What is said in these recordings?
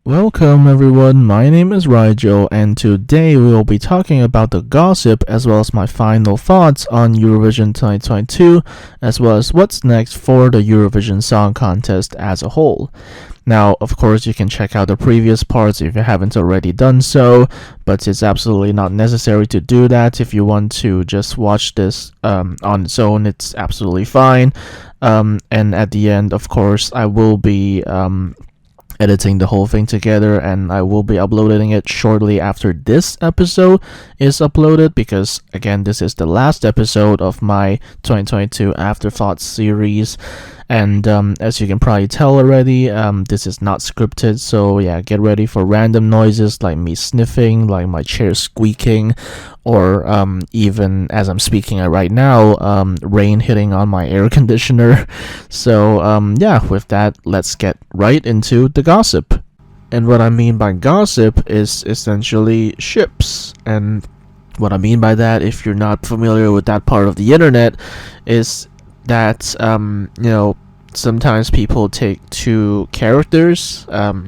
Welcome everyone, my name is Rigel and today we will be talking about the gossip as well as my final thoughts on Eurovision 2022 as well as what's next for the Eurovision Song Contest as a whole. Now, of course, you can check out the previous parts if you haven't already done so, but it's absolutely not necessary to do that. If you want to just watch this on its own, it's absolutely fine. And at the end, of course, I will be editing the whole thing together and I will be uploading it shortly after this episode is uploaded because again this is the last episode of my 2022 afterthoughts series and as you can probably tell already, this is not scripted, so yeah, get ready for random noises like me sniffing, like my chair squeaking, or even as I'm speaking right now, rain hitting on my air conditioner. So yeah, with that, let's get right into the gossip. And what I mean by gossip is essentially ships. And what I mean by that, if you're not familiar with that part of the internet, is that sometimes people take two characters,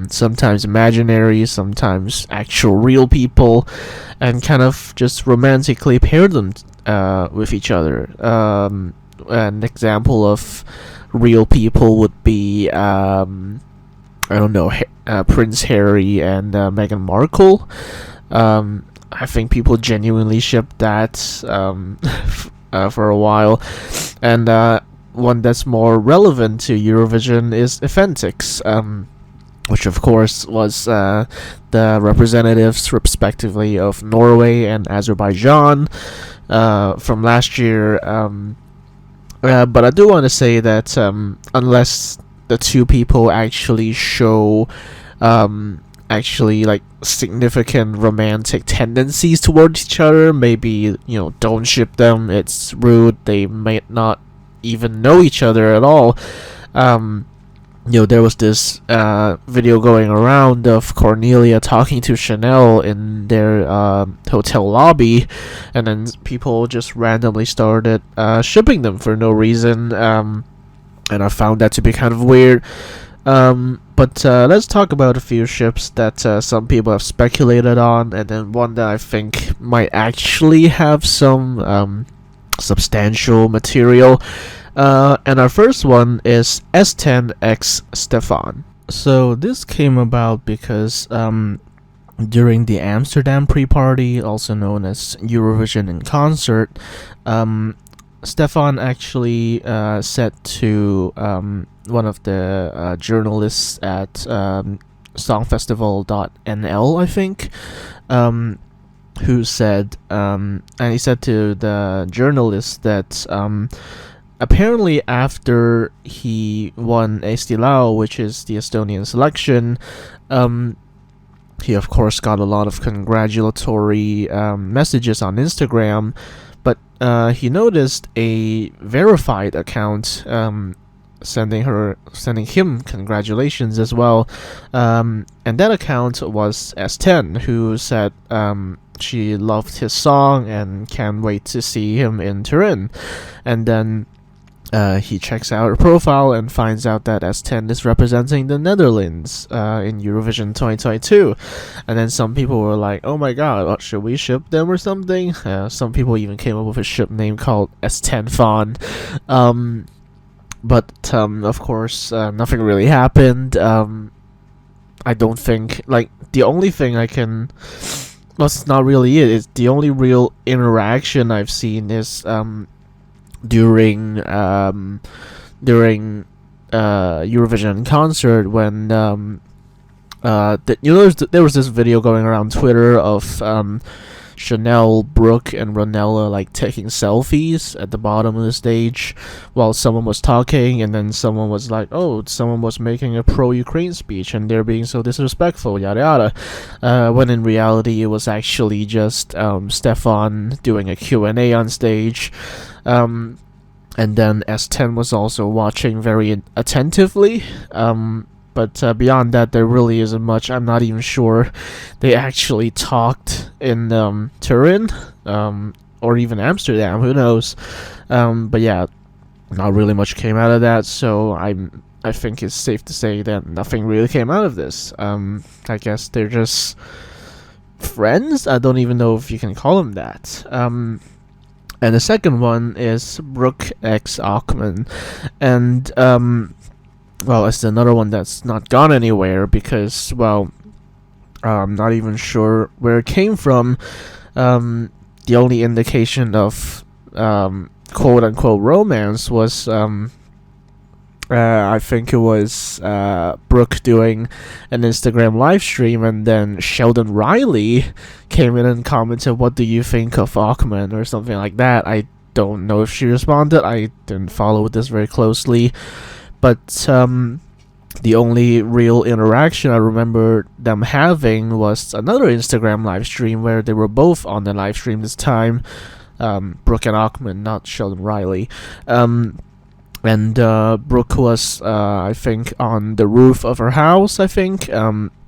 sometimes imaginary, sometimes actual real people, and kind of just romantically pair them with each other. An example of real people would be Prince Harry and Meghan Markle. I think people genuinely shipped that for a while, and one that's more relevant to Eurovision is Eventix, which of course was the representatives respectively of Norway and Azerbaijan from last year. But I do want to say that unless the two people actually show like significant romantic tendencies towards each other, maybe don't ship them, it's rude, they might not even know each other at all. There was this video going around of Cornelia talking to Chanel in their hotel lobby, and then people just randomly started shipping them for no reason, and I found that to be kind of weird. But let's talk about a few ships that some people have speculated on, and then one that I think might actually have some substantial material. And our first one is S10X Stefan. So this came about because during the Amsterdam pre-party, also known as Eurovision in concert, Stefan actually said to one of the journalists at songfestival.nl, I think, who said, and he said to the journalist that apparently after he won Estilao, which is the Estonian selection, he of course got a lot of congratulatory messages on Instagram, but he noticed a verified account sending him congratulations as well, and that account was S10, who said she loved his song and can't wait to see him in Turin. And then he checks out her profile and finds out that S10 is representing the Netherlands in Eurovision 2022. And then some people were like, oh my god, should we ship them or something? Some people even came up with a ship name called S10 Fawn. But of course, nothing really happened. I don't think, like, the only thing I can... Well, it's not really it. It's the only real interaction I've seen is during Eurovision concert when there was this video going around Twitter of Chanel, Brooke, and Ronella like taking selfies at the bottom of the stage while someone was talking, and then someone was like, oh, someone was making a pro-Ukraine speech and they're being so disrespectful, yada yada, when in reality it was actually just Stefan doing a Q&A on stage. And then S10 was also watching very attentively. But beyond that, there really isn't much. I'm not even sure they actually talked in Turin or even Amsterdam. Who knows? But yeah, not really much came out of that. So I'm I think it's safe to say that nothing really came out of this. I guess they're just friends. I don't even know if you can call them that. And the second one is Brooke X Ackman, and well, it's another one that's not gone anywhere because, well, I'm not even sure where it came from. The only indication of quote unquote romance was I think it was Brooke doing an Instagram live stream, and then Sheldon Riley came in and commented, "What do you think of Ackman?" or something like that. I don't know if she responded. I didn't follow this very closely, but the only real interaction I remember them having was another Instagram live stream where they were both on the live stream this time. Brooke and Ackman, not Sheldon Riley. And Brooke was, I think, on the roof of her house, I think.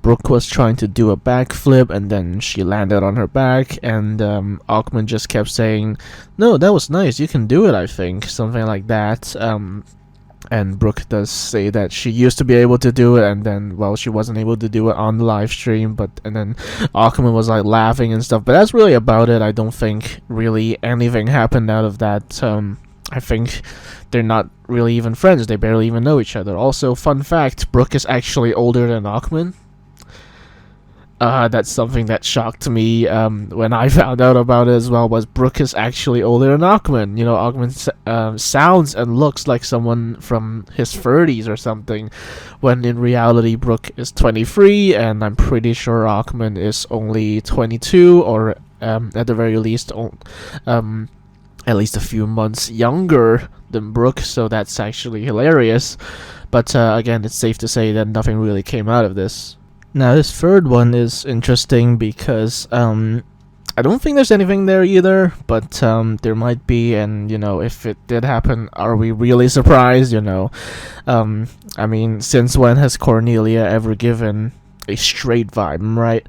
Brooke was trying to do a backflip, and then she landed on her back, and Ackman just kept saying, "No, that was nice, you can do it, I think," something like that. And Brooke does say that she used to be able to do it, and then, well, she wasn't able to do it on the live stream, and then Ackman was, like, laughing and stuff, but that's really about it. I don't think really anything happened out of that. I think they're not really even friends. They barely even know each other. Also, fun fact, Brooke is actually older than Ackman. That's something that shocked me when I found out about it as well, was Brooke is actually older than Ackman. You know, Ackman sounds and looks like someone from his 30s or something, when in reality Brooke is 23, and I'm pretty sure Ackman is only 22, or at the very least, at least a few months younger than Brooke, so that's actually hilarious. But again, it's safe to say that nothing really came out of this. Now, this third one is interesting because I don't think there's anything there either, but there might be, and, you know, if it did happen, are we really surprised, you know? I mean, since when has Cornelia ever given a straight vibe, right?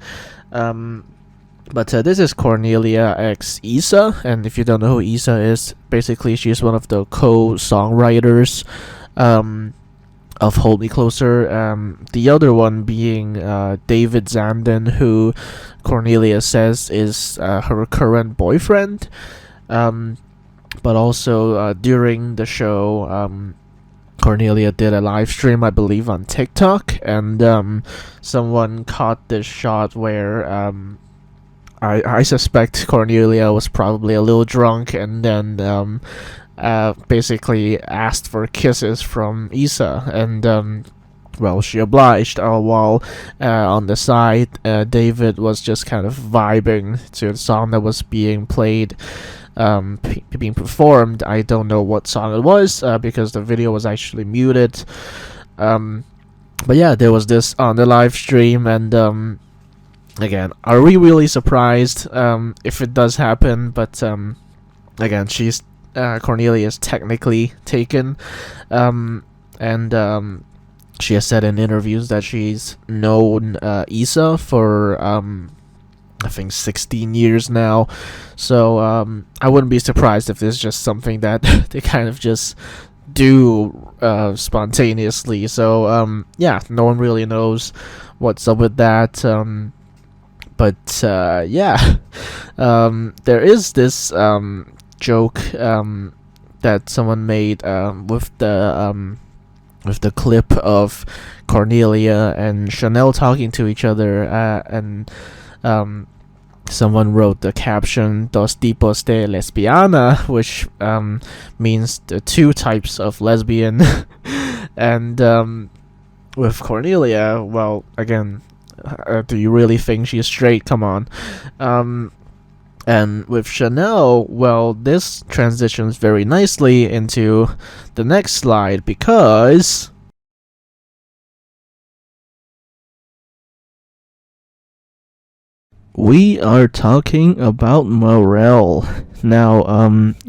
But this is Cornelia X Issa, and if you don't know who Issa is, basically she's one of the co-songwriters of Hold Me Closer. The other one being David Zanden, who Cornelia says is her current boyfriend. But also during the show, Cornelia did a live stream, I believe, on TikTok, and someone caught this shot where I suspect Cornelia was probably a little drunk, and then basically asked for kisses from Issa, and well, she obliged. While on the side, David was just kind of vibing to the song that was being played, being performed. I don't know what song it was because the video was actually muted. But yeah, there was this on the live stream, and again, are we really surprised if it does happen? But again, she's Cornelia is technically taken, and she has said in interviews that she's known Issa for I think 16 years now. So I wouldn't be surprised if this is just something that they kind of just do spontaneously. So yeah, no one really knows what's up with that. But yeah, there is this joke that someone made with the clip of Cornelia and Chanel talking to each other, and someone wrote the caption "Dos tipos de lesbiana," which means the two types of lesbian. And with Cornelia, well, again, do you really think she's straight? Come on. And with Chanel, well, this transitions very nicely into the next slide, because we are talking about Morel. Now,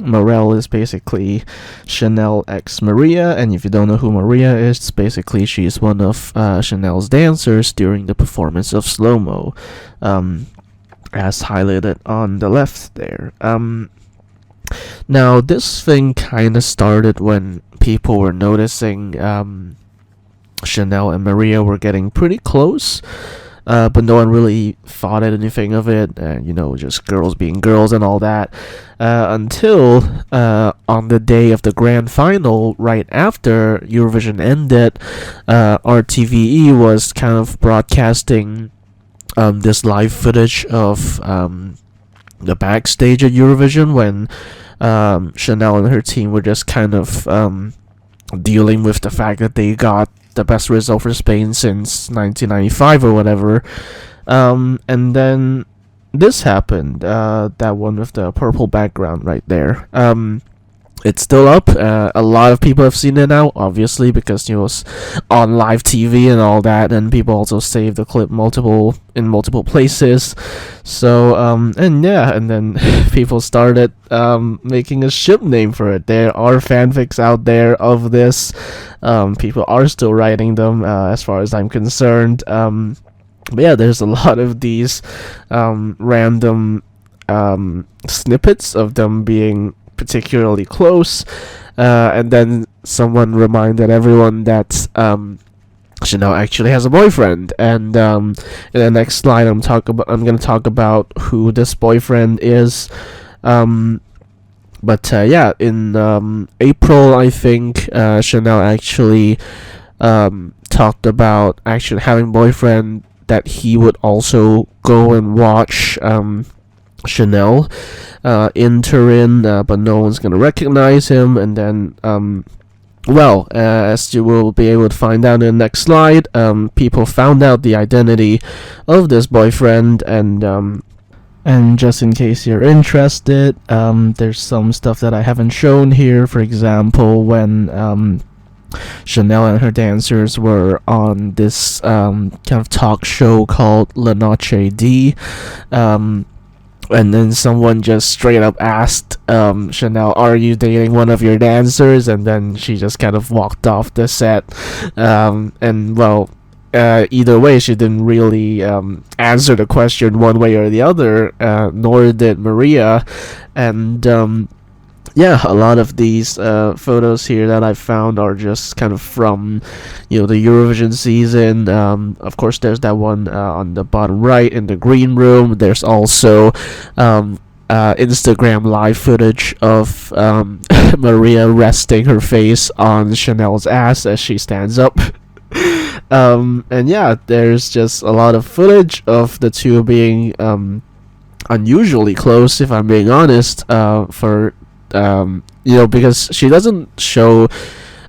Morel is basically Chanel x Maria, and if you don't know who Maria is, basically she's one of Chanel's dancers during the performance of Slow Mo, as highlighted on the left there. Now, this thing kind of started when people were noticing Chanel and Maria were getting pretty close. But no one really thought anything of it, and just girls being girls and all that. Until on the day of the grand final, right after Eurovision ended, RTVE was kind of broadcasting this live footage of the backstage at Eurovision when Chanel and her team were just kind of dealing with the fact that they got the best result for Spain since 1995 or whatever. And then this happened, that one with the purple background right there. It's still up. A lot of people have seen it now, obviously, because it's on live TV and all that, and people also save the clip in multiple places. So and then people started making a ship name for it. There are fanfics out there of this. People are still writing them, as far as I'm concerned. But yeah, there's a lot of these random snippets of them being particularly close, and then someone reminded everyone that Chanel actually has a boyfriend, and in the next slide I'm going to talk about who this boyfriend is. But in April, I think Chanel actually talked about actually having a boyfriend, that he would also go and watch Chanel in Turin, but no one's gonna recognize him. And then as you will be able to find out in the next slide, people found out the identity of this boyfriend, and just in case you're interested, there's some stuff that I haven't shown here. For example, when Chanel and her dancers were on this kind of talk show called La Noche D, and then someone just straight up asked Chanel, "Are you dating one of your dancers?" And then she just kind of walked off the set. Either way, she didn't really answer the question one way or the other, nor did Maria. And a lot of these photos here that I found are just kind of from the Eurovision season. Of course, there's that one on the bottom right in the green room. There's also Instagram live footage of Maria resting her face on Chanel's ass as she stands up. There's just a lot of footage of the two being unusually close, if I'm being honest, because she doesn't show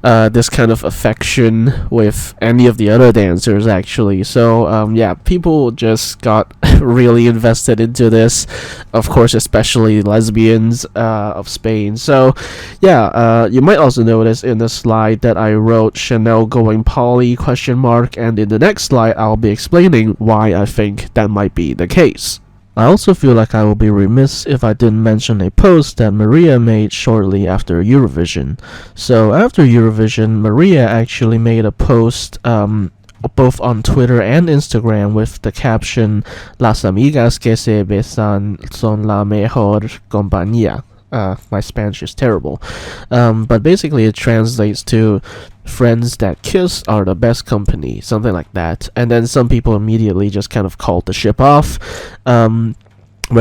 this kind of affection with any of the other dancers, actually. So people just got really invested into this, of course, especially lesbians of Spain. So you might also notice in the slide that I wrote Chanel going poly ? And in the next slide I'll be explaining why I think that might be the case. I also feel like I will be remiss if I didn't mention a post that Maria made shortly after Eurovision. So after Eurovision, Maria actually made a post both on Twitter and Instagram with the caption "Las amigas que se besan son la mejor compañía." My Spanish is terrible. But basically it translates to "friends that kiss are the best company," something like that. And then some people immediately just kind of called the ship off. When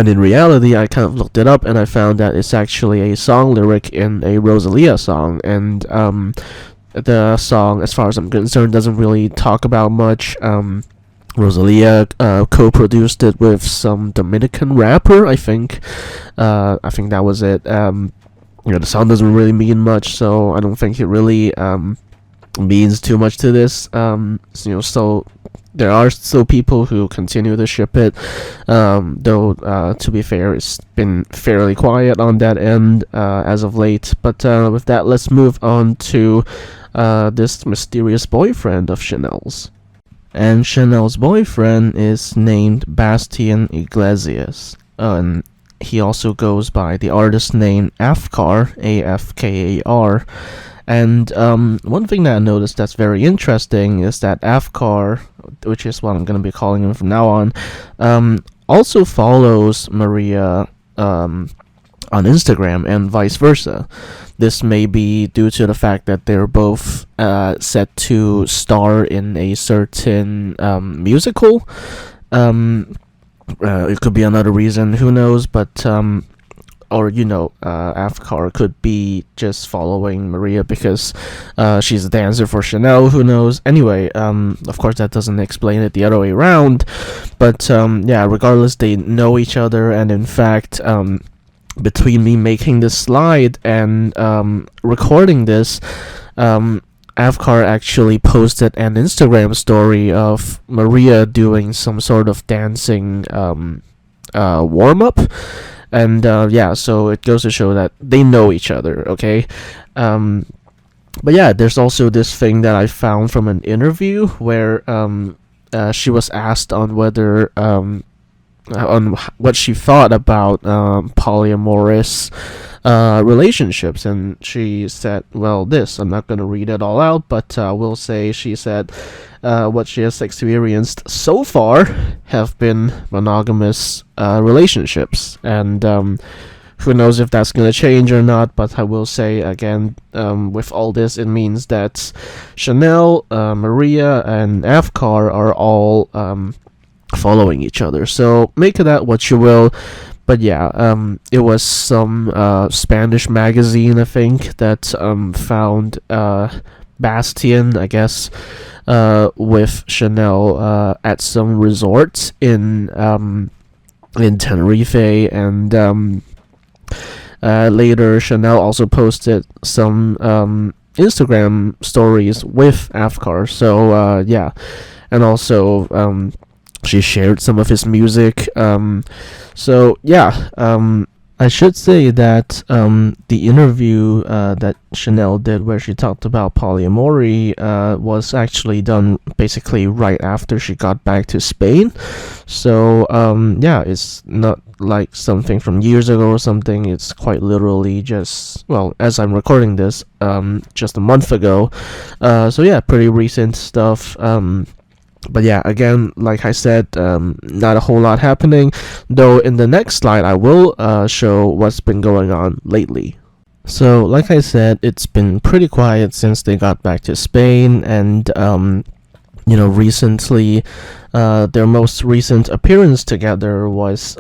in reality, I kind of looked it up and I found that it's actually a song lyric in a Rosalia song. And the song, as far as I'm concerned, doesn't really talk about much. Rosalia co-produced it with some Dominican rapper, I think. I think that was it. The song doesn't really mean much, so I don't think it really means too much to this. So there are still people who continue to ship it, though to be fair, it's been fairly quiet on that end as of late. But with that, let's move on to this mysterious boyfriend of Chanel's. And Chanel's boyfriend is named Bastian Iglesias, and he also goes by the artist name Afkar, Afkar. And one thing that I noticed that's very interesting is that Afkar, which is what I'm going to be calling him from now on, also follows Maria on Instagram and vice versa. This may be due to the fact that they're both set to star in a certain musical. It could be another reason, who knows, but or Afkar could be just following Maria because she's a dancer for Chanel, who knows. Anyway, of course that doesn't explain it the other way around, but regardless, they know each other, and in fact, between me making this slide and recording this, Afkar actually posted an Instagram story of Maria doing some sort of dancing warm-up. And so it goes to show that they know each other, okay? But yeah, there's also this thing that I found from an interview where she was asked on whether on what she thought about polyamorous relationships, and she said, well, I'm not going to read it all out, but we'll say she said what she has experienced so far have been monogamous relationships, and who knows if that's going to change or not. But I will say again, with all this, it means that Chanel, Maria, and Afkar are all following each other, so make of that what you will. But yeah, it was some Spanish magazine, I think, that found Bastien, I guess, with Chanel at some resorts in Tenerife, and later Chanel also posted some Instagram stories with Afkar. So and also she shared some of his music. I should say that the interview that Chanel did, where she talked about polyamory, was actually done basically right after she got back to Spain. So it's not like something from years ago or something. It's quite literally just, well, as I'm recording this, just a month ago. Pretty recent stuff. But yeah, again, like I said, not a whole lot happening, though in the next slide I will show what's been going on lately. So, like I said, it's been pretty quiet since they got back to Spain, and recently, their most recent appearance together was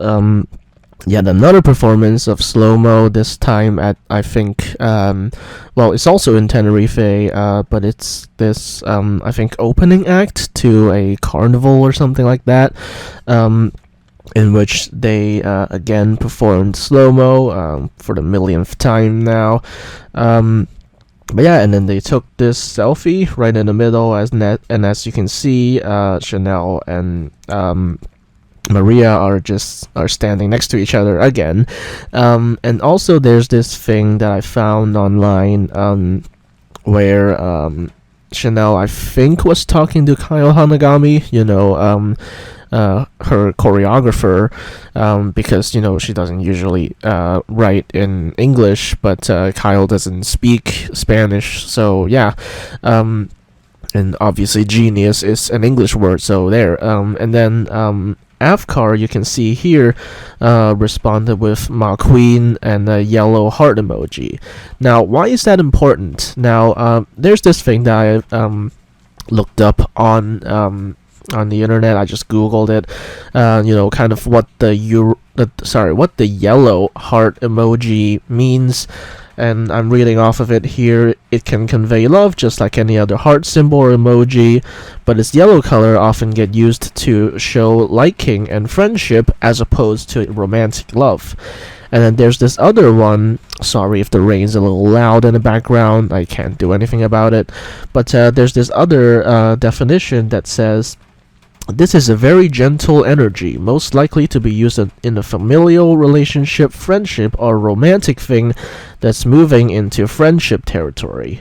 yet another performance of Slow-Mo, this time at, I think, it's also in Tenerife, but it's this, I think, opening act to a carnival or something like that, in which they, again, performed Slow-Mo, for the millionth time now. And then they took this selfie right in the middle, and as you can see, Chanel and Maria are standing next to each other again, and also there's this thing that I found online, where Chanel, I think, was talking to Kyle Hanagami, her choreographer, because she doesn't usually write in English, but Kyle doesn't speak Spanish, so yeah. And obviously genius is an English word, so there. And then Afkar, you can see here, responded with Ma Queen and a yellow heart emoji. Now, why is that important? Now, there's this thing that I looked up on the internet. I just Googled it. Kind of what the yellow heart emoji means. And I'm reading off of it here. It can convey love just like any other heart symbol or emoji, but its yellow color often get used to show liking and friendship as opposed to romantic love. And then there's this other one. Sorry if the rain's a little loud in the background. I can't do anything about it. But there's this other definition that says, this is a very gentle energy, most likely to be used in a familial relationship, friendship, or romantic thing that's moving into friendship territory.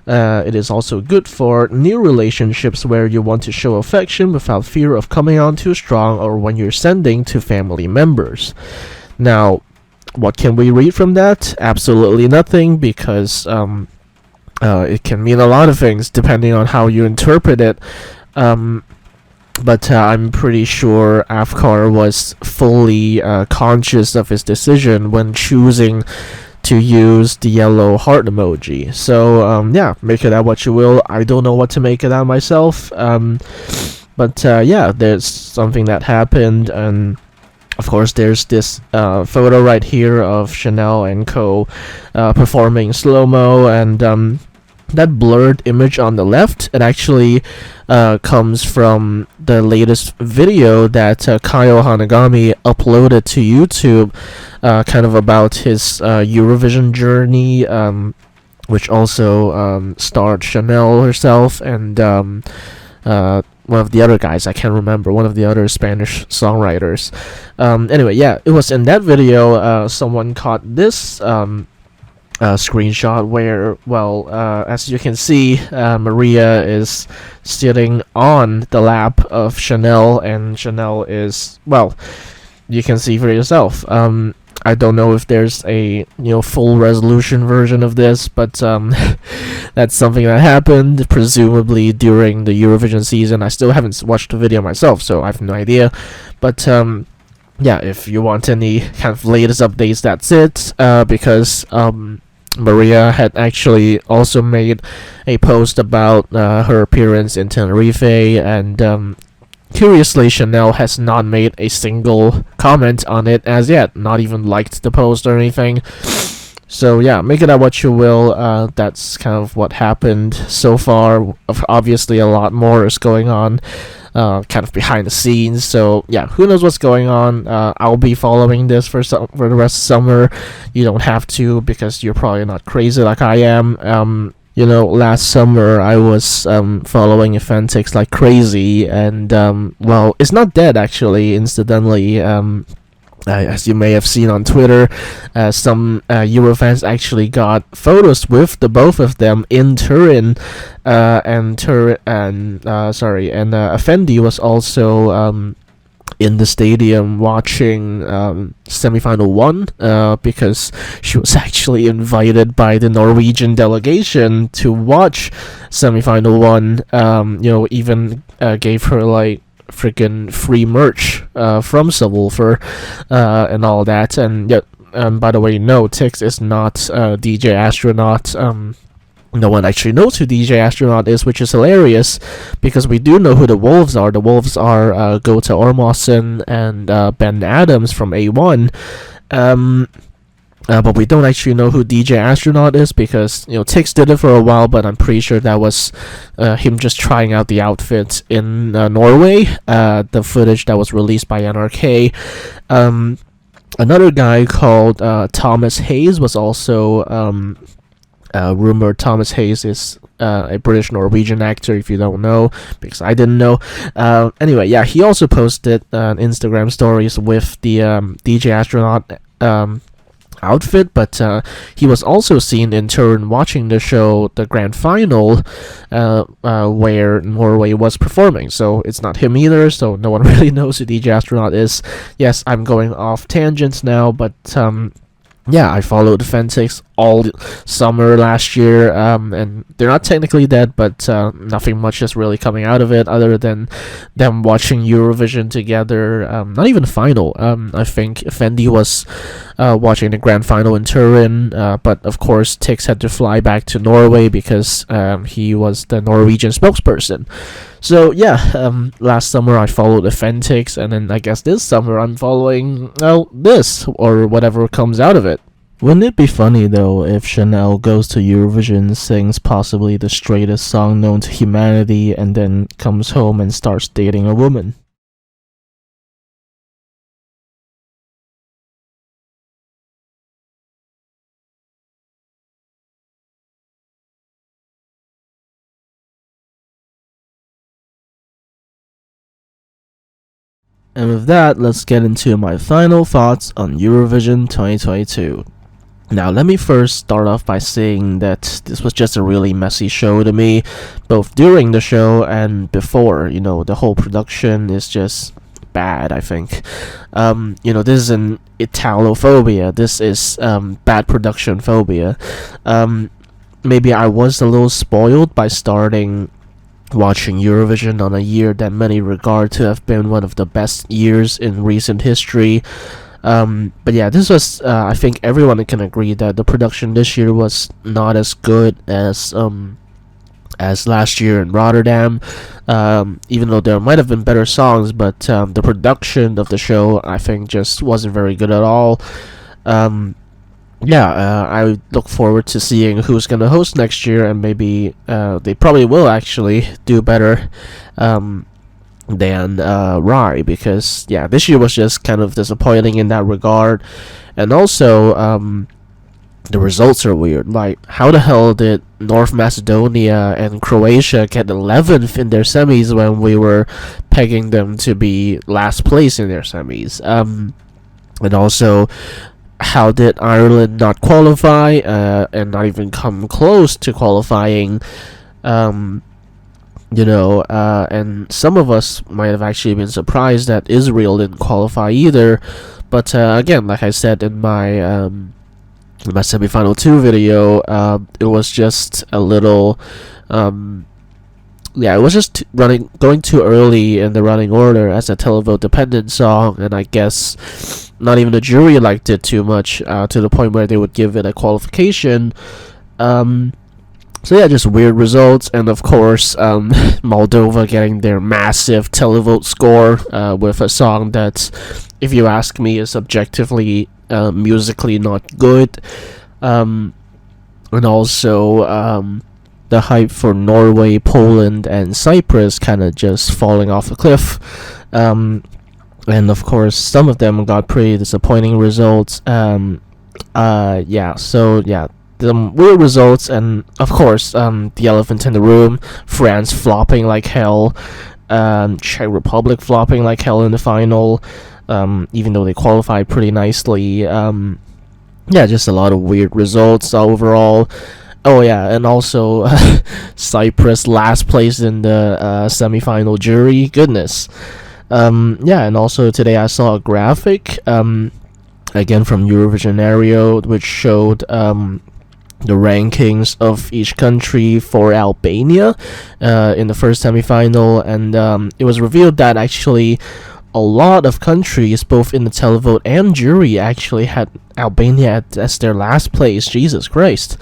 It is also good for new relationships where you want to show affection without fear of coming on too strong, or when you're sending to family members. Now, what can we read from that? Absolutely nothing, because it can mean a lot of things depending on how you interpret it. but I'm pretty sure Afkar was fully conscious of his decision when choosing to use the yellow heart emoji. So yeah, make it out what you will. I don't know what to make it out myself. But yeah, there's something that happened, and of course there's this photo right here of Chanel and Co. Performing slow-mo, and that blurred image on the left, it actually comes from the latest video that Kyle Hanagami uploaded to YouTube, kind of about his Eurovision journey, which also starred Chanel herself and one of the other guys, I can't remember, one of the other Spanish songwriters. Anyway, yeah, it was in that video someone caught this screenshot where, well, as you can see, Maria is sitting on the lap of Chanel, and Chanel is, well, you can see for yourself. I don't know if there's a full resolution version of this, but that's something that happened presumably during the Eurovision season. I still haven't watched the video myself, so I have no idea. But yeah, if you want any kind of latest updates, that's it. Because Maria had actually also made a post about her appearance in Tenerife, and curiously, Chanel has not made a single comment on it as yet, not even liked the post or anything. So yeah, make it out what you will. That's kind of what happened so far. Obviously, a lot more is going on, kind of behind the scenes. So yeah, who knows what's going on? I'll be following this for the rest of summer. You don't have to, because you're probably not crazy like I am. Last summer I was following Eventix like crazy, and well, it's not dead actually. Incidentally, as you may have seen on Twitter, some Eurofans actually got photos with the both of them in Turin, and Effendi was also in the stadium watching semifinal 1, because she was actually invited by the Norwegian delegation to watch semifinal 1. Even gave her like freaking free merch from Subwoofer and all that. And yeah, by the way, no, Tix is not DJ Astronaut. No one actually knows who DJ Astronaut is, which is hilarious, because we do know who the Wolves are. The Wolves are Gota Ormosson and Ben Adams from A1. But we don't actually know who DJ Astronaut is, because Tix did it for a while, but I'm pretty sure that was him just trying out the outfit in Norway. The footage that was released by NRK. Another guy called Thomas Hayes was also rumored. Thomas Hayes is a British Norwegian actor, if you don't know, because I didn't know. Anyway, yeah, he also posted Instagram stories with the DJ Astronaut outfit, but he was also seen in turn watching the show, the grand final, where Norway was performing. So it's not him either, so no one really knows who DJ Astronaut is. Yes, I'm going off tangents now, but yeah, I followed Fentix all summer last year, and they're not technically dead, but nothing much is really coming out of it other than them watching Eurovision together. Not even the final. I think Fendi was watching the grand final in Turin, but of course Tix had to fly back to Norway because he was the Norwegian spokesperson. So yeah, last summer I followed Fentix, and then I guess this summer I'm following, well, this, or whatever comes out of it. Wouldn't it be funny though if Chanel goes to Eurovision, sings possibly the straightest song known to humanity, and then comes home and starts dating a woman? And with that, let's get into my final thoughts on Eurovision 2022. Now, let me first start off by saying that this was just a really messy show to me, both during the show and before. The whole production is just bad, I think. This is an Italophobia. This is bad production phobia. Maybe I was a little spoiled by starting watching Eurovision on a year that many regard to have been one of the best years in recent history. But yeah, this was, I think everyone can agree that the production this year was not as good as last year in Rotterdam, even though there might have been better songs, but the production of the show, I think, just wasn't very good at all. I look forward to seeing who's going to host next year, and maybe they probably will actually do better than Rai, because yeah, this year was just kind of disappointing in that regard. And also the results are weird. Like, how the hell did North Macedonia and Croatia get 11th in their semis when we were pegging them to be last place in their semis? And also, how did Ireland not qualify and not even come close to qualifying? And some of us might have actually been surprised that Israel didn't qualify either. But again, like I said in my semifinal 2 video, it was just a little, it was just going too early in the running order as a televote dependent song, and I guess not even the jury liked it too much, to the point where they would give it a qualification. So yeah, just weird results, and of course, Moldova getting their massive televote score with a song that, if you ask me, is objectively musically not good. And also the hype for Norway, Poland, and Cyprus kind of just falling off a cliff. And of course, some of them got pretty disappointing results. The weird results, and of course, the elephant in the room, France flopping like hell, Czech Republic flopping like hell in the final, even though they qualified pretty nicely. Just a lot of weird results overall. Oh yeah, and also Cyprus last place in the semi-final jury. Goodness. And also today I saw a graphic, again from Eurovision Aero, which showed the rankings of each country for Albania in the first semi-final, and it was revealed that actually a lot of countries, both in the televote and jury, actually had Albania as their last place. Jesus Christ.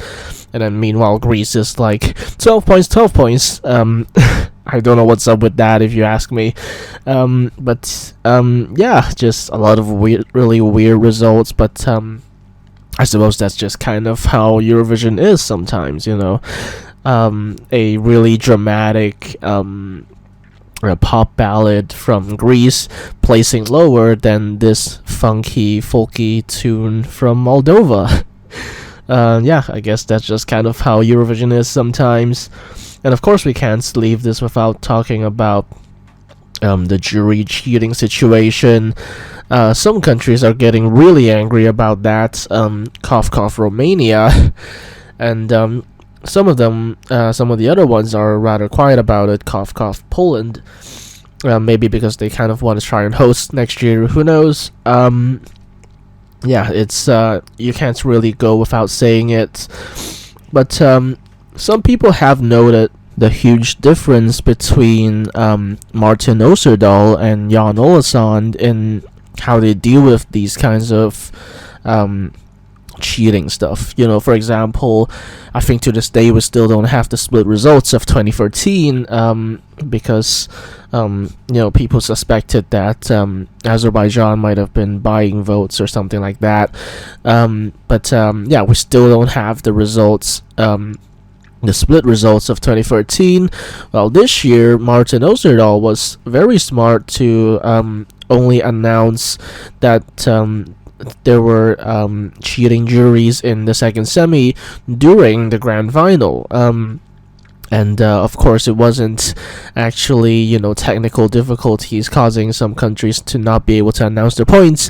And then meanwhile, Greece is like 12 points. I don't know what's up with that, if you ask me. Just a lot of really weird results, but I suppose that's just kind of how Eurovision is sometimes, a really dramatic a pop ballad from Greece placing lower than this funky, folky tune from Moldova. I guess that's just kind of how Eurovision is sometimes. And of course we can't leave this without talking about the jury cheating situation. Some countries are getting really angry about that. Cough cough Romania. And some of the other ones are rather quiet about it. Cough cough Poland. Maybe because they kind of want to try and host next year. Who knows? It's you can't really go without saying it. But some people have noted the huge difference between Martin Osterdahl and Jan Olesund in how they deal with these kinds of cheating stuff. For example, I think to this day we still don't have the split results of 2013 because people suspected that Azerbaijan might have been buying votes or something like that. We still don't have the results, the split results of 2013. Well, this year Martin Osterdahl was very smart to only announce that there were cheating juries in the second semi during the grand final. Of course, it wasn't actually, technical difficulties causing some countries to not be able to announce their points.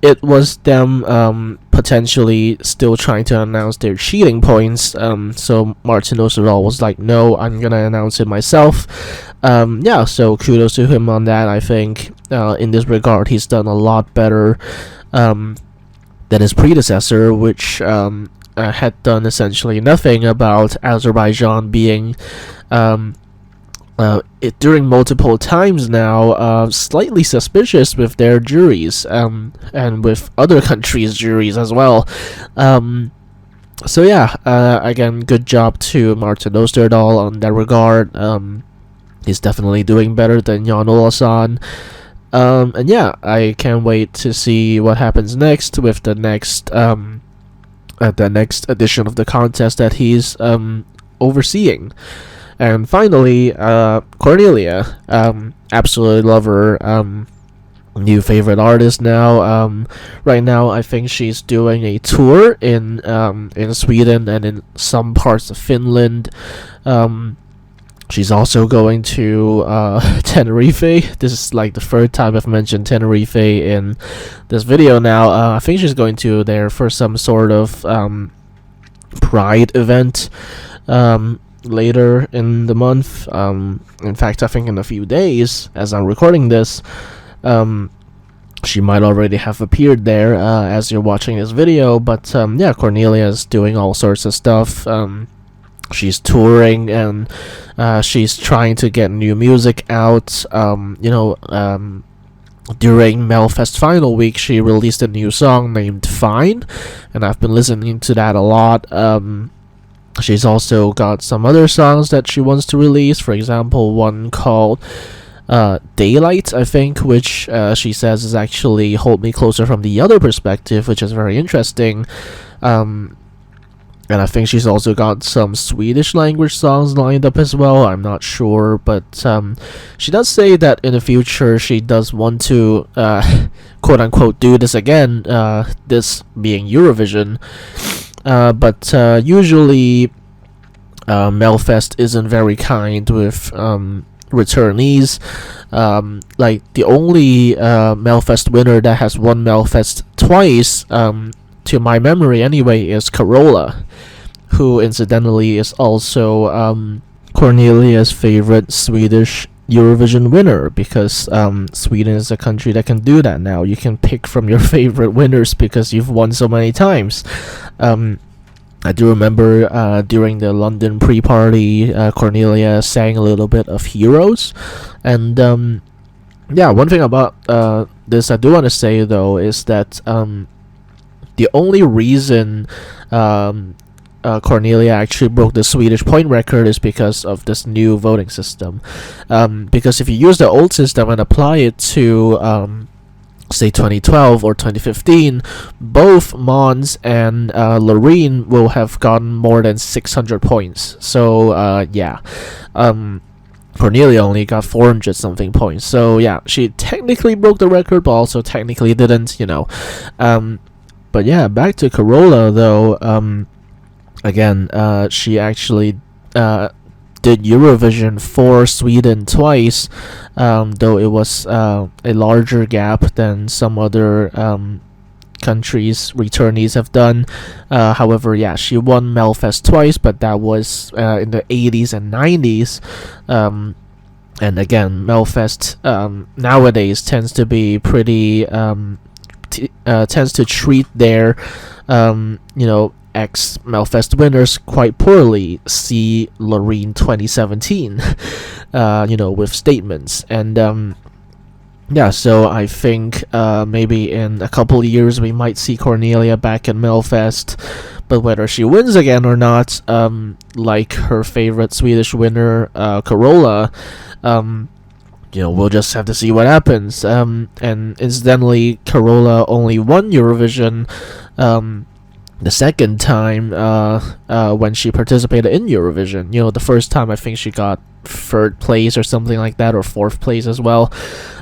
It was them potentially still trying to announce their cheating points. So Martin Osterdahl was like, no, I'm going to announce it myself. So kudos to him on that. I think in this regard, he's done a lot better than his predecessor, which had done essentially nothing about Azerbaijan being during multiple times now, slightly suspicious with their juries, and with other countries' juries as well. So yeah, again, good job to Martin Osterdahl on that regard. He's definitely doing better than Jan Olasan. And yeah, I can't wait to see what happens next with the next edition of the contest that he's overseeing. And finally, Cornelia, absolutely love her. New favorite artist now. Right now, I think she's doing a tour in Sweden and in some parts of Finland. She's also going to Tenerife. This is like the third time I've mentioned Tenerife in this video now. I think she's going to there for some sort of Pride event later in the month. In fact, I think in a few days, as I'm recording this, she might already have appeared there as you're watching this video. But yeah, Cornelia is doing all sorts of stuff. She's touring and she's trying to get new music out. During Melfest final week, she released a new song named Fine, and I've been listening to that a lot. She's also got some other songs that she wants to release. For example, one called Daylight, I think, which she says is actually Hold Me Closer from the Other Perspective, which is very interesting. And I think she's also got some Swedish language songs lined up as well. I'm not sure, but she does say that in the future she does want to quote unquote do this again, this being Eurovision. But usually Melfest isn't very kind with returnees. Like the only Melfest winner that has won Melfest twice, to my memory anyway, is Carola, who incidentally is also Cornelia's favorite Swedish Eurovision winner, because Sweden is a country that can do that now. You can pick from your favorite winners because you've won so many times. I do remember during the London pre-party, Cornelia sang a little bit of Heroes. And yeah, one thing about this I do want to say though is that the only reason Cornelia actually broke the Swedish point record is because of this new voting system. Because if you use the old system and apply it to say 2012 or 2015, both Mons and Loreen will have gotten more than 600 points. So yeah, Cornelia only got 400 something points. So yeah, she technically broke the record, but also technically didn't, you know. But yeah, back to Carola though. Again, she actually did Eurovision for Sweden twice, though it was a larger gap than some other countries' returnees have done. However, yeah, she won Melfest twice, but that was in the 80s and 90s. And again, Melfest nowadays tends to be pretty tends to treat their ex Melfest winners quite poorly. See Loreen 2017 with statements. And yeah, so I think maybe in a couple of years we might see Cornelia back in Melfest, but whether she wins again or not, like her favorite Swedish winner Carola, we'll just have to see what happens. And incidentally, Carola only won Eurovision the second time when she participated in Eurovision. The first time I think she got third place or something like that, or fourth place as well.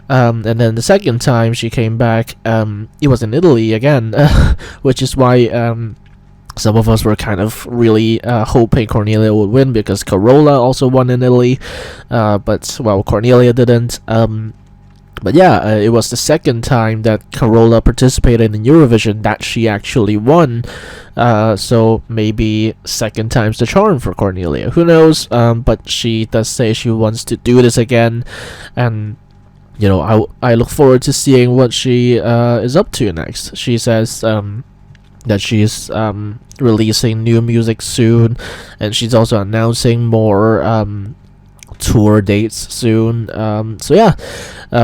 And then the second time she came back, it was in Italy again, which is why some of us were kind of really hoping Cornelia would win, because Carola also won in Italy, but well, Cornelia didn't. But yeah, it was the second time that Carola participated in Eurovision that she actually won. So maybe second time's the charm for Cornelia. Who knows? But she does say she wants to do this again, and I look forward to seeing what she is up to next. She says that she's releasing new music soon, and she's also announcing more tour dates soon. So yeah,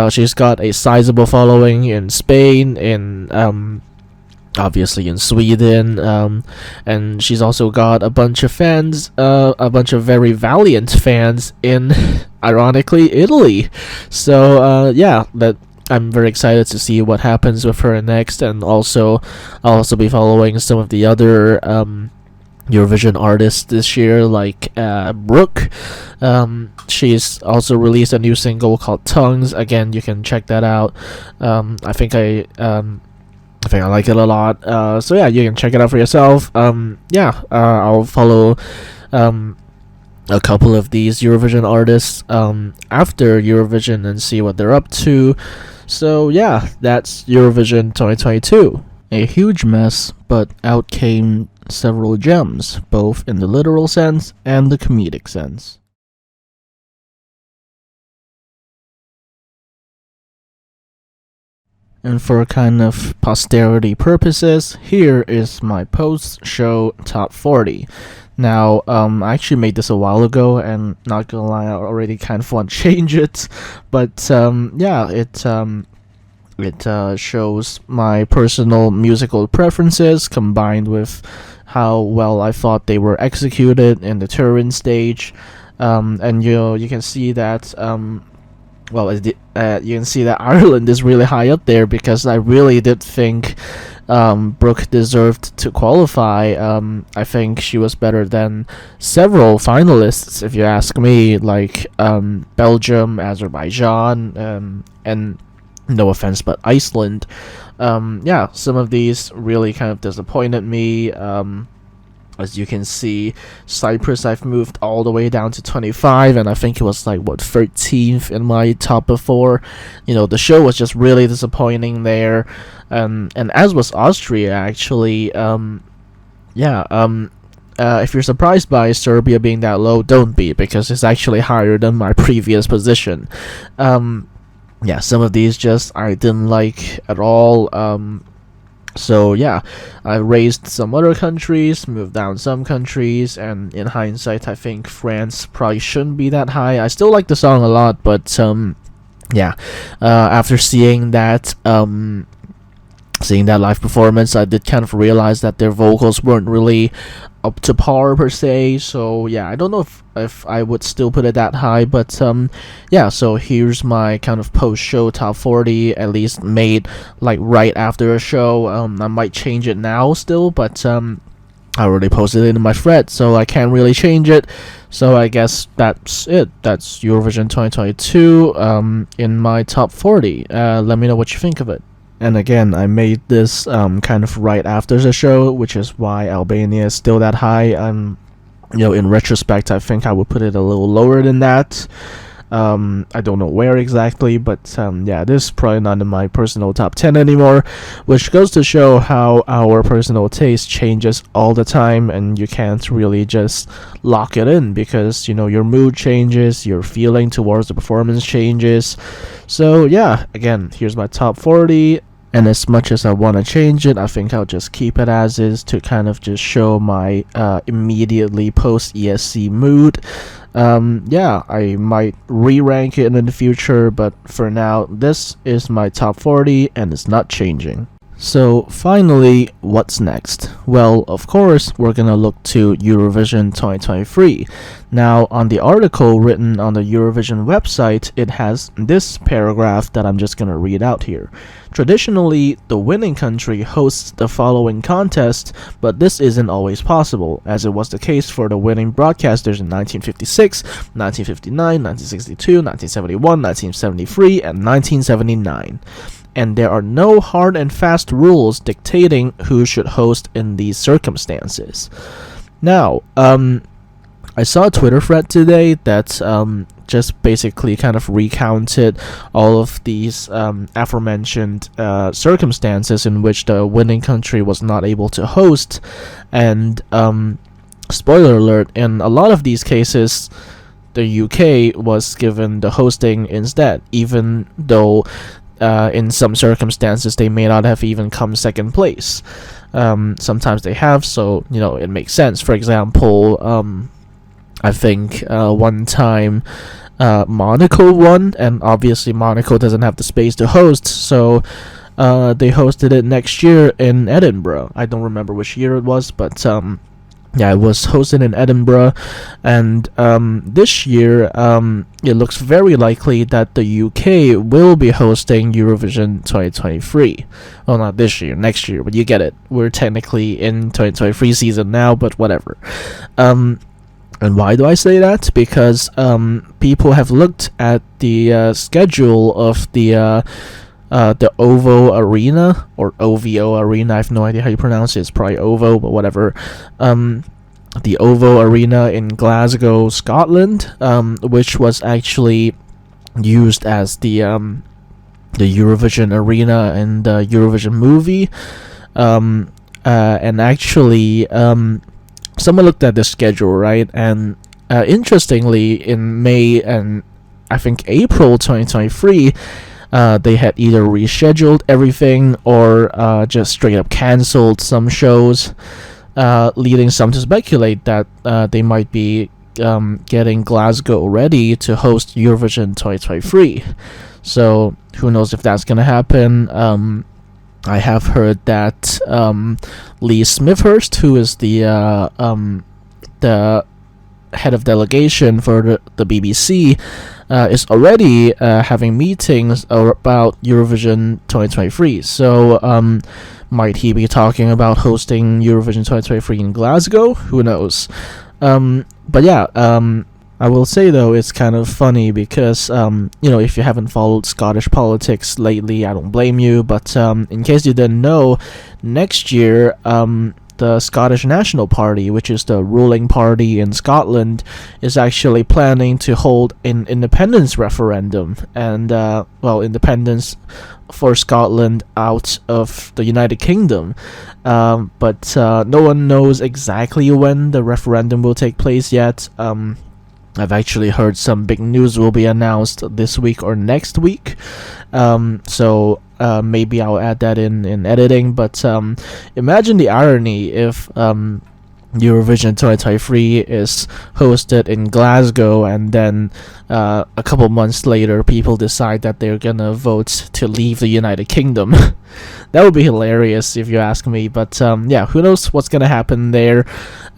she's got a sizable following in Spain, in obviously in Sweden, and she's also got a bunch of fans, a bunch of very valiant fans in, ironically, Italy. So yeah, that I'm very excited to see what happens with her next, and also I'll also be following some of the other Eurovision artists this year, like Brooke. She's also released a new single called Tongues. Again, you can check that out. I think I like it a lot. So yeah, you can check it out for yourself. Yeah, I'll follow a couple of these Eurovision artists after Eurovision and see what they're up to. So yeah, that's Eurovision 2022. A huge mess, but out came several gems, both in the literal sense and the comedic sense. And for kind of posterity purposes, here is my post-show top 40. Now, I actually made this a while ago, and not gonna lie, I already kind of want to change it. But yeah, it shows my personal musical preferences combined with how well I thought they were executed in the Turin stage. And you can see that you can see that Ireland is really high up there, because I really did think Brooke deserved to qualify. I think she was better than several finalists, if you ask me, like Belgium, Azerbaijan, and no offense, but Iceland. Yeah, some of these really kind of disappointed me. As you can see, Cyprus I've moved all the way down to 25, and I think it was like 13th in my top of 4. The show was just really disappointing there, and as was Austria actually. If you're surprised by Serbia being that low, don't be, because it's actually higher than my previous position. Yeah, some of these just I didn't like at all. So yeah, I raised some other countries, moved down some countries, and in hindsight, I think France probably shouldn't be that high. I still like the song a lot, but yeah, after seeing that live performance, I did kind of realize that their vocals weren't really up to par per se. So yeah, I don't know if I would still put it that high, but yeah, so here's my kind of post-show top 40, at least made like right after a show. I might change it now still, but I already posted it in my thread, so I can't really change it. So I guess that's it. That's Eurovision 2022 in my top 40. Let me know what you think of it. And again, I made this kind of right after the show, which is why Albania is still that high. In retrospect, I think I would put it a little lower than that. I don't know where exactly, but yeah, this is probably not in my personal top 10 anymore, which goes to show how our personal taste changes all the time, and you can't really just lock it in, because your mood changes, your feeling towards the performance changes. So yeah, again, here's my top 40. And as much as I want to change it, I think I'll just keep it as is to kind of just show my immediately post-ESC mood. Yeah, I might re-rank it in the future, but for now, this is my top 40, and it's not changing. So finally, what's next? Well, of course, we're gonna look to Eurovision 2023. Now, on the article written on the Eurovision website, it has this paragraph that I'm just gonna read out here. Traditionally, the winning country hosts the following contest, but this isn't always possible, as it was the case for the winning broadcasters in 1956, 1959, 1962, 1971, 1973, and 1979. And there are no hard and fast rules dictating who should host in these circumstances. Now, I saw a Twitter thread today that just basically kind of recounted all of these aforementioned circumstances in which the winning country was not able to host. And spoiler alert, in a lot of these cases, the UK was given the hosting instead, even though in some circumstances they may not have even come second place. Sometimes they have, so it makes sense. For example, I think one time Monaco won, and obviously Monaco doesn't have the space to host, so they hosted it next year in Edinburgh. I don't remember which year it was, but yeah, it was hosted in Edinburgh, and this year it looks very likely that the UK will be hosting Eurovision 2023. Well, not this year, next year, but you get it. We're technically in 2023 season now, but whatever. And why do I say that? Because people have looked at the schedule of the OVO Arena, or OVO Arena. I have no idea how you pronounce it. It's probably OVO, but whatever. The OVO Arena in Glasgow, Scotland, which was actually used as the Eurovision Arena in the Eurovision movie. And actually, someone looked at the schedule, right? And interestingly, in May and I think April 2023, they had either rescheduled everything or just straight up cancelled some shows, leading some to speculate that they might be getting Glasgow ready to host Eurovision 2023. So who knows if that's gonna happen. I have heard that Lee Smithhurst, who is the head of delegation for the BBC, is already having meetings about Eurovision 2023. So might he be talking about hosting Eurovision 2023 in Glasgow? Who knows? But yeah, I will say though, it's kind of funny because if you haven't followed Scottish politics lately, I don't blame you. But in case you didn't know, next year the Scottish National Party, which is the ruling party in Scotland, is actually planning to hold an independence referendum, and independence for Scotland out of the United Kingdom. But no one knows exactly when the referendum will take place yet. I've actually heard some big news will be announced this week or next week. So maybe I'll add that in editing. But imagine the irony if Eurovision 2023 is hosted in Glasgow, and then a couple months later people decide that they're gonna vote to leave the United Kingdom. That would be hilarious if you ask me. But yeah, who knows what's gonna happen there.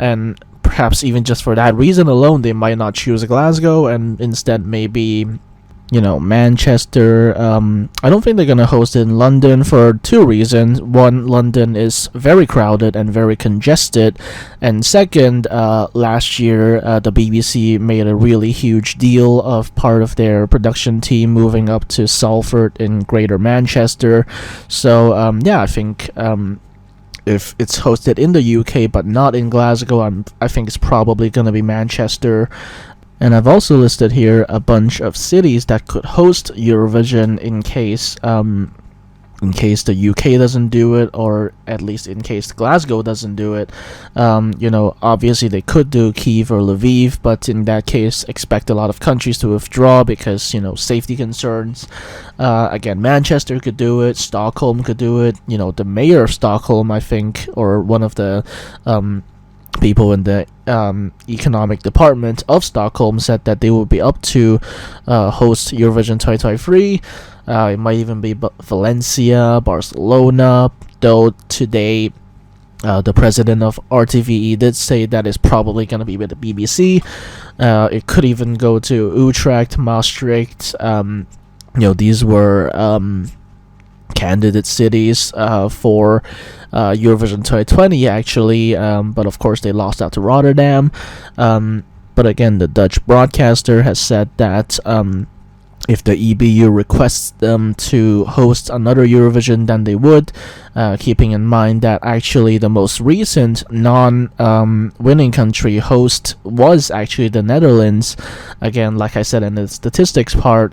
And perhaps even just for that reason alone, they might not choose Glasgow and instead maybe, Manchester. I don't think they're gonna host it in London for two reasons. One, London is very crowded and very congested, and second, last year the BBC made a really huge deal of part of their production team moving up to Salford in Greater Manchester. So yeah, I think if it's hosted in the UK but not in Glasgow, I think it's probably going to be Manchester. And I've also listed here a bunch of cities that could host Eurovision in case the UK doesn't do it, or at least in case Glasgow doesn't do it. Obviously they could do Kyiv or Lviv, but in that case expect a lot of countries to withdraw because safety concerns. Again, Manchester could do it, Stockholm could do it. The mayor of Stockholm, I think, or one of the people in the economic department of Stockholm, said that they would be up to host Eurovision 2023. It might even be Valencia, Barcelona, though today the president of RTVE did say that it's probably going to be with the BBC. It could even go to Utrecht, Maastricht. These were candidate cities for Eurovision 2020 actually, but of course they lost out to Rotterdam. But again, the Dutch broadcaster has said that if the EBU requests them to host another Eurovision, then they would, keeping in mind that actually the most recent non-winning country host was actually the Netherlands. Again, like I said in the statistics part,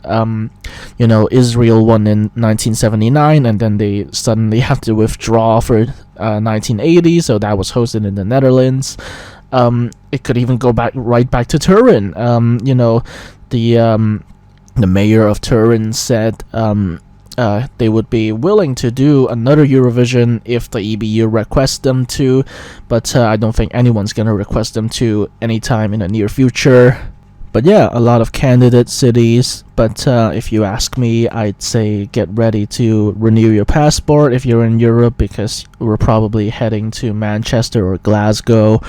Israel won in 1979, and then they suddenly have to withdraw for 1980, so that was hosted in the Netherlands. It could even go right back to Turin. The mayor of Turin said they would be willing to do another Eurovision if the EBU requests them to, but I don't think anyone's going to request them to anytime in the near future. But yeah, a lot of candidate cities. But if you ask me, I'd say get ready to renew your passport if you're in Europe, because we're probably heading to Manchester or Glasgow.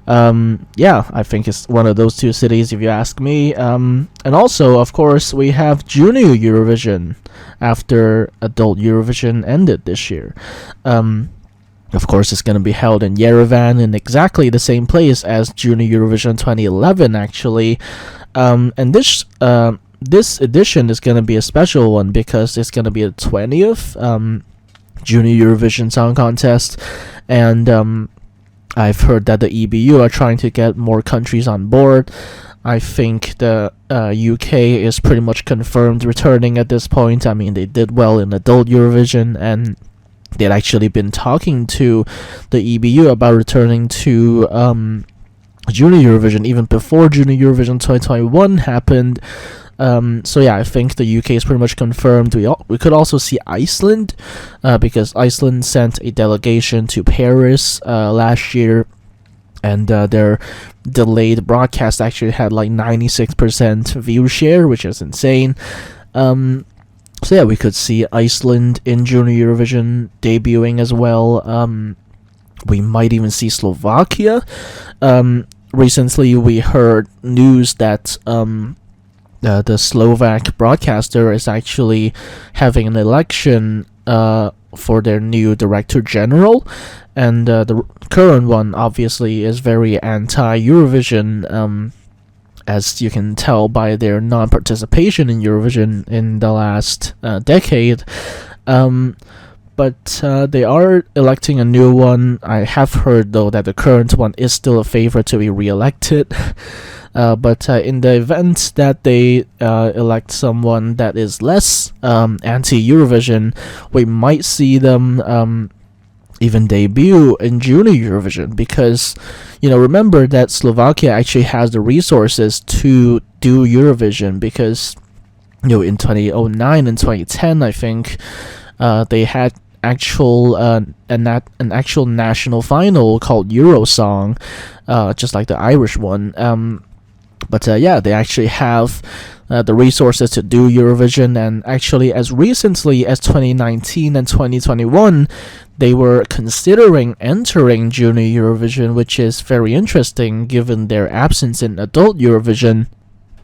Yeah, I think it's one of those two cities if you ask me. And also, of course, we have Junior Eurovision after Adult Eurovision ended this year. Of course, it's going to be held in Yerevan, in exactly the same place as Junior Eurovision 2011, actually. And this edition is going to be a special one because it's going to be the 20th Junior Eurovision Song Contest. And I've heard that the EBU are trying to get more countries on board. I think the UK is pretty much confirmed returning at this point. I mean, they did well in Adult Eurovision, and they'd actually been talking to the EBU about returning to Junior Eurovision even before Junior Eurovision 2021 happened. So yeah, I think the UK is pretty much confirmed. We could also see Iceland, because Iceland sent a delegation to Paris last year, and their delayed broadcast actually had like 96% view share, which is insane. So yeah, we could see Iceland in Junior Eurovision debuting as well. We might even see Slovakia. Recently, we heard news that the Slovak broadcaster is actually having an election for their new director general, and the current one obviously is very anti-Eurovision. As you can tell by their non-participation in Eurovision in the last decade. But they are electing a new one. I have heard, though, that the current one is still a favorite to be re-elected. But in the event that they elect someone that is less anti-Eurovision, we might see them even debut in Junior Eurovision, because, remember that Slovakia actually has the resources to do Eurovision, because, in 2009 and 2010, I think, they had an actual national final called Eurosong, just like the Irish one. But yeah, they actually have the resources to do Eurovision, and actually as recently as 2019 and 2021, they were considering entering Junior Eurovision, which is very interesting given their absence in Adult Eurovision.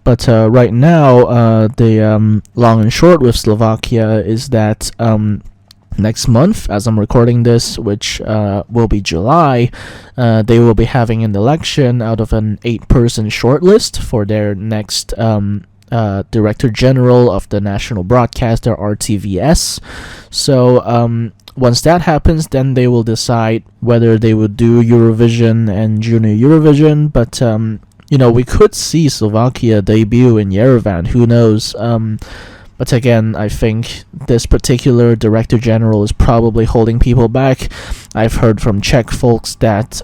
But right now, the long and short with Slovakia is that next month, as I'm recording this, which will be July, they will be having an election out of an 8-person shortlist for their next Director General of the National Broadcaster, RTVS. So once that happens, then they will decide whether they will do Eurovision and Junior Eurovision. But we could see Slovakia debut in Yerevan. Who knows? But again, I think this particular Director General is probably holding people back. I've heard from Czech folks that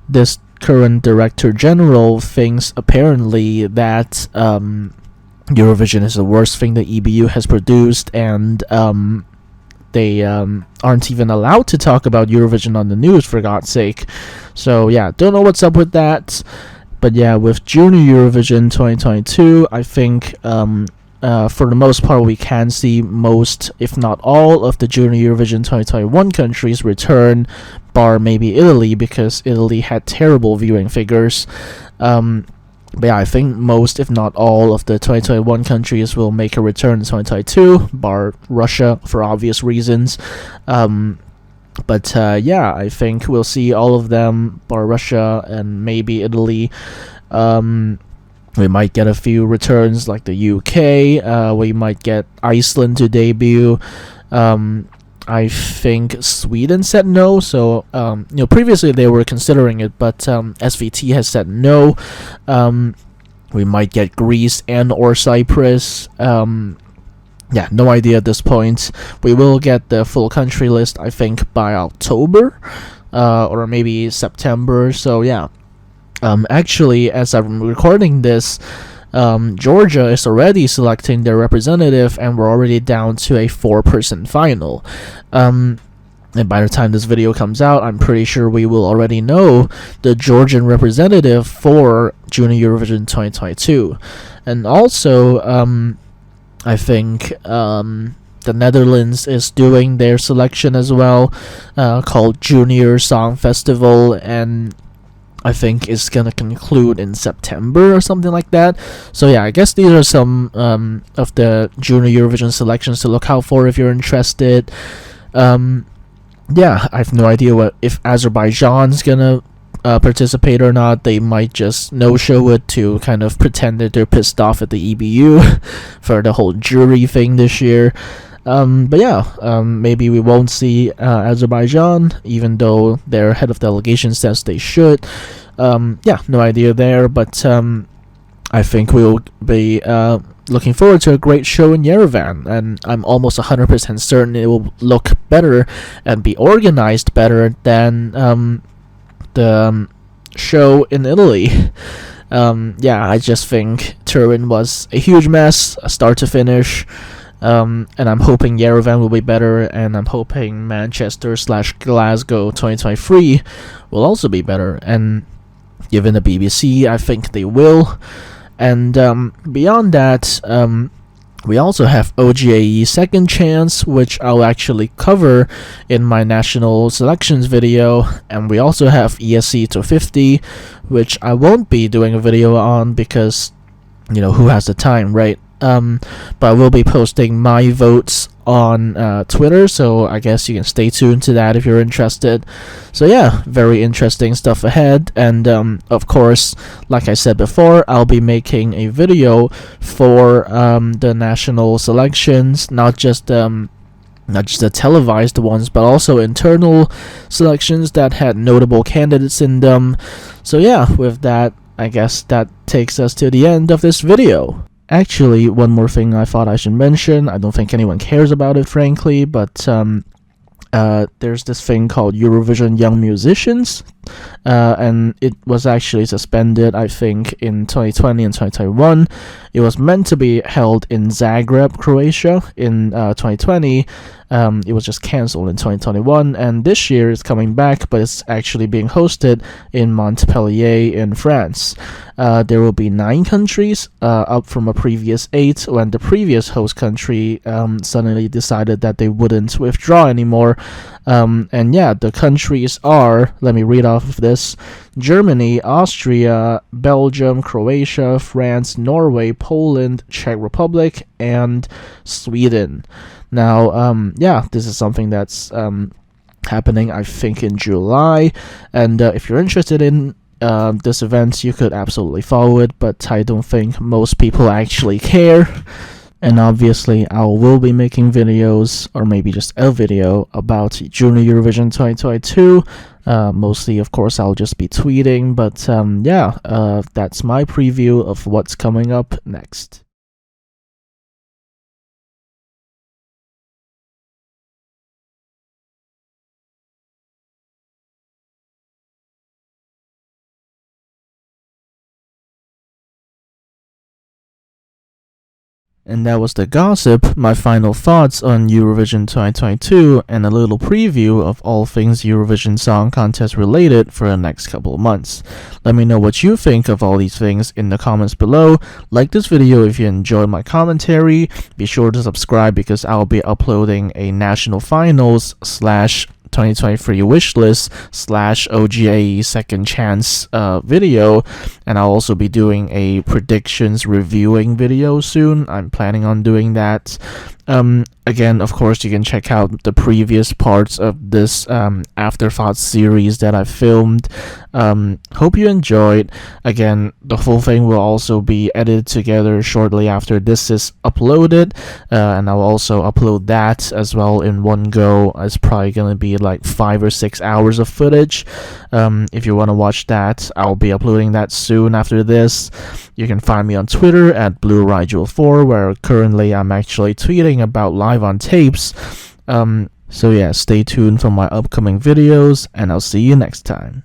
this current Director General thinks apparently that Eurovision is the worst thing the EBU has produced, and they aren't even allowed to talk about Eurovision on the news, for God's sake. So yeah, don't know what's up with that. But yeah, with Junior Eurovision 2022, I think for the most part, we can see most, if not all, of the Junior Eurovision 2021 countries return, bar maybe Italy, because Italy had terrible viewing figures. But yeah, I think most, if not all, of the 2021 countries will make a return in 2022, bar Russia, for obvious reasons. But yeah, I think we'll see all of them, bar Russia and maybe Italy. We might get a few returns like the UK. We might get Iceland to debut. I think Sweden said no. So previously they were considering it, but SVT has said no. We might get Greece and or Cyprus. Yeah, no idea at this point. We will get the full country list, I think, by October or maybe September. So yeah. Actually, as I'm recording this, Georgia is already selecting their representative, and we're already down to a 4-person final. And by the time this video comes out, I'm pretty sure we will already know the Georgian representative for Junior Eurovision 2022. And also, I think the Netherlands is doing their selection as well, called Junior Song Festival, and I think it's gonna conclude in September or something like that. So yeah, I guess these are some of the Junior Eurovision selections to look out for if you're interested. Yeah, I have no idea if Azerbaijan's gonna participate or not. They might just no-show it to kind of pretend that they're pissed off at the EBU for the whole jury thing this year. But yeah, maybe we won't see Azerbaijan, even though their head of delegation says they should. Yeah, no idea there, but I think we'll be looking forward to a great show in Yerevan, and I'm almost 100% certain it will look better and be organized better than the show in Italy. Yeah, I just think Turin was a huge mess, start to finish. And I'm hoping Yerevan will be better, and I'm hoping Manchester/Glasgow 2023 will also be better. And given the BBC, I think they will. And beyond that, we also have OGAE Second Chance, which I'll actually cover in my national selections video. And we also have ESC 250, which I won't be doing a video on because, you know, who has the time, right? But I will be posting my votes on Twitter, so I guess you can stay tuned to that if you're interested. So yeah, very interesting stuff ahead, and of course, like I said before, I'll be making a video for the national selections, not just the televised ones, but also internal selections that had notable candidates in them. So yeah, with that, I guess that takes us to the end of this video. Actually, one more thing I thought I should mention. I don't think anyone cares about it, frankly, but there's this thing called Eurovision Young Musicians, and it was actually suspended, I think, in 2020 and 2021. It was meant to be held in Zagreb, Croatia, in 2020. It was just cancelled in 2021, and this year it's coming back, but it's actually being hosted in Montpellier in France. There will be 9 countries, up from a previous 8, when the previous host country suddenly decided that they wouldn't withdraw anymore. And yeah, the countries are, let me read off of this: Germany, Austria, Belgium, Croatia, France, Norway, Poland, Czech Republic, and Sweden. Now, yeah, this is something that's happening, I think, in July, and if you're interested in this event, you could absolutely follow it, but I don't think most people actually care. And obviously, I will be making videos, or maybe just a video, about Junior Eurovision 2022. Mostly, of course, I'll just be tweeting, but yeah, that's my preview of what's coming up next. And that was the gossip, my final thoughts on Eurovision 2022, and a little preview of all things Eurovision Song Contest related for the next couple of months. Let me know what you think of all these things in the comments below. Like this video if you enjoyed my commentary. Be sure to subscribe because I'll be uploading a national finals / 2023 wishlist / OGAE Second Chance video, and I'll also be doing a predictions reviewing video soon. I'm planning on doing that. Again, of course, you can check out the previous parts of this afterthoughts series that I filmed. Hope you enjoyed. Again, the whole thing will also be edited together shortly after this is uploaded, and I'll also upload that as well in one go. It's probably gonna be like 5 or 6 hours of footage. If you want to watch that, I'll be uploading that soon after this. You can find me on Twitter at BlueRigel4, where currently I'm actually tweeting about live on tapes. So yeah, stay tuned for my upcoming videos, and I'll see you next time.